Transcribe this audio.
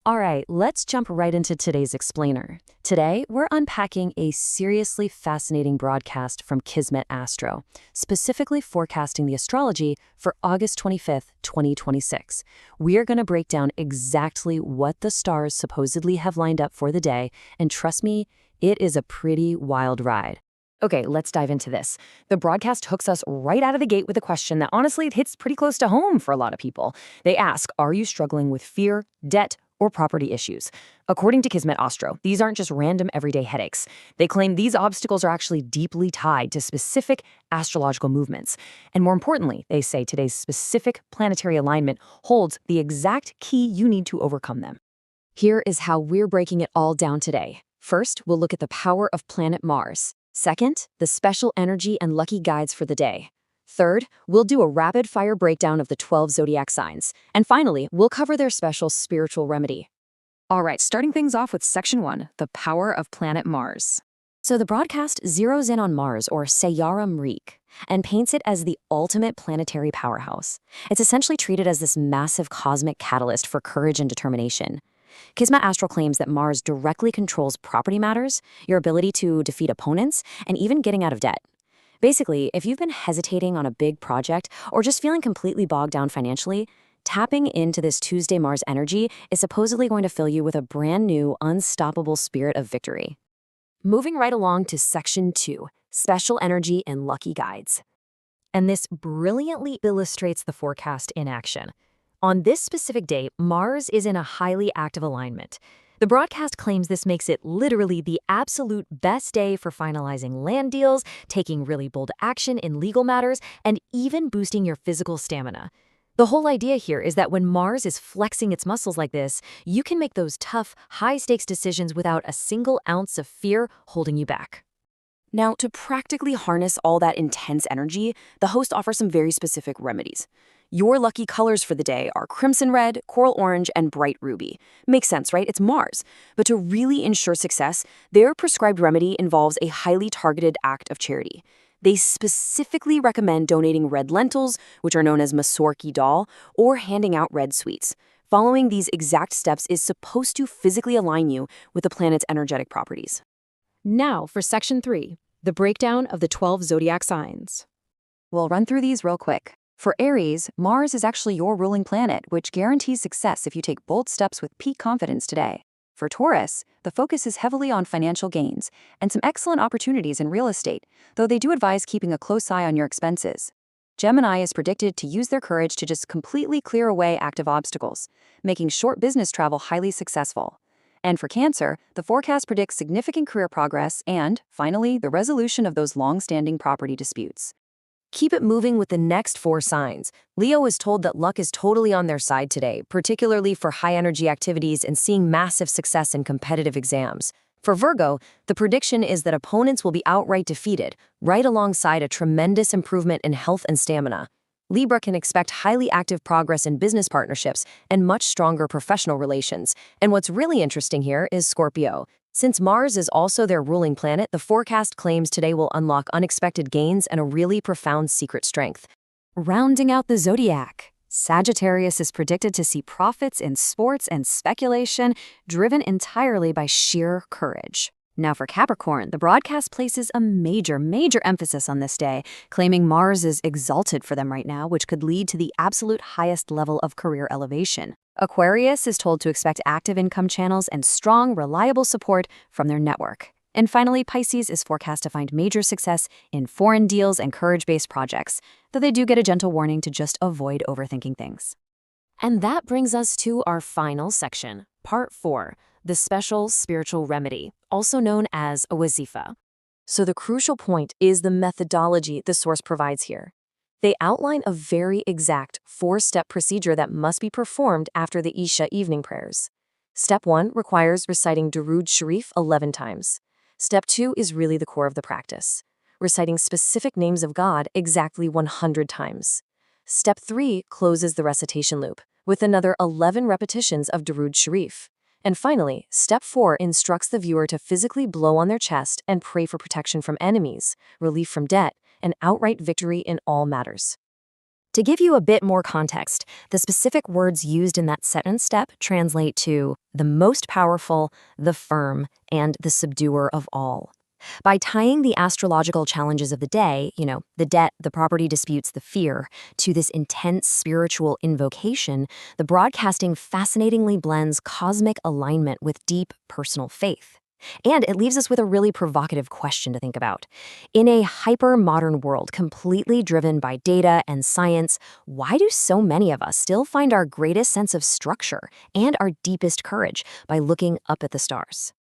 All right, let's jump right into today's explainer. Today, we're unpacking a seriously fascinating broadcast from Kismat Astro, specifically forecasting the astrology for August 25th, 2026. We're going to break down exactly what the stars supposedly have lined up for the day, and trust me, it is a pretty wild ride. Okay, let's dive into this. The broadcast hooks us right out of the gate with a question that honestly hits pretty close to home for a lot of people. They ask, are you struggling with fear, debt, or property issues? According to Kismet Astro, these aren't just random everyday headaches. They claim these obstacles are actually deeply tied to specific astrological movements. And more importantly, they say today's specific planetary alignment holds the exact key you need to overcome them. Here is how we're breaking it all down today. First, we'll look at the power of planet Mars. Second, the special energy and lucky guides for the day. Third, we'll do a rapid-fire breakdown of the 12 zodiac signs. And finally, we'll cover their special spiritual remedy. All right, starting things off with Section 1, the power of planet Mars. So the broadcast zeroes in on Mars, or Sayyara Mreekh, and paints it as the ultimate planetary powerhouse. It's essentially treated as this massive cosmic catalyst for courage and determination. Kismet Astro claims that Mars directly controls property matters, your ability to defeat opponents, and even getting out of debt. Basically, if you've been hesitating on a big project or just feeling completely bogged down financially, tapping into this Tuesday Mars energy is supposedly going to fill you with a brand new, unstoppable spirit of victory. Moving right along to Section 2, Special Energy and Lucky Guides. And this brilliantly illustrates the forecast in action. On this specific day, Mars is in a highly active alignment. The broadcast claims this makes it literally the absolute best day for finalizing land deals, taking really bold action in legal matters, and even boosting your physical stamina. The whole idea here is that when Mars is flexing its muscles like this, you can make those tough, high-stakes decisions without a single ounce of fear holding you back. Now, to practically harness all that intense energy, the host offers some very specific remedies. Your lucky colors for the day are crimson red, coral orange, and bright ruby. Makes sense, right? It's Mars. But to really ensure success, their prescribed remedy involves a highly targeted act of charity. They specifically recommend donating red lentils, which are known as masoor ki dal, or handing out red sweets. Following these exact steps is supposed to physically align you with the planet's energetic properties. Now for Section 3, the breakdown of the 12 zodiac signs. We'll run through these real quick. For Aries, Mars is actually your ruling planet, which guarantees success if you take bold steps with peak confidence today. For Taurus, the focus is heavily on financial gains and some excellent opportunities in real estate, though they do advise keeping a close eye on your expenses. Gemini is predicted to use their courage to just completely clear away active obstacles, making short business travel highly successful. And for Cancer, the forecast predicts significant career progress and, finally, the resolution of those long-standing property disputes. Keep it moving with the next 4 signs. Leo is told that luck is totally on their side today, particularly for high-energy activities and seeing massive success in competitive exams. For Virgo, the prediction is that opponents will be outright defeated, right alongside a tremendous improvement in health and stamina. Libra can expect highly active progress in business partnerships and much stronger professional relations. And what's really interesting here is Scorpio. Since Mars is also their ruling planet, the forecast claims today will unlock unexpected gains and a really profound secret strength. Rounding out the zodiac, Sagittarius is predicted to see profits in sports and speculation, driven entirely by sheer courage. Now for Capricorn, the broadcast places a major emphasis on this day, claiming Mars is exalted for them right now, which could lead to the absolute highest level of career elevation. Aquarius is told to expect active income channels and strong, reliable support from their network. And finally, Pisces is forecast to find major success in foreign deals and courage-based projects, though they do get a gentle warning to just avoid overthinking things. And that brings us to our final section, Part 4, the special spiritual remedy, also known as a wazifa. So the crucial point is the methodology the source provides here. They outline a very exact 4-step procedure that must be performed after the Isha evening prayers. Step 1 requires reciting Durood Sharif 11 times. Step 2 is really the core of the practice, reciting specific names of God exactly 100 times. Step 3 closes the recitation loop with another 11 repetitions of Durood Sharif. And finally, Step 4 instructs the viewer to physically blow on their chest and pray for protection from enemies, relief from debt, and outright victory in all matters. To give you a bit more context, the specific words used in that sentence step translate to the most powerful, the firm, and the subduer of all. By tying the astrological challenges of the day, the debt, the property disputes, the fear, to this intense spiritual invocation, the broadcasting fascinatingly blends cosmic alignment with deep personal faith. And it leaves us with a really provocative question to think about. In a hyper-modern world completely driven by data and science, why do so many of us still find our greatest sense of structure and our deepest courage by looking up at the stars?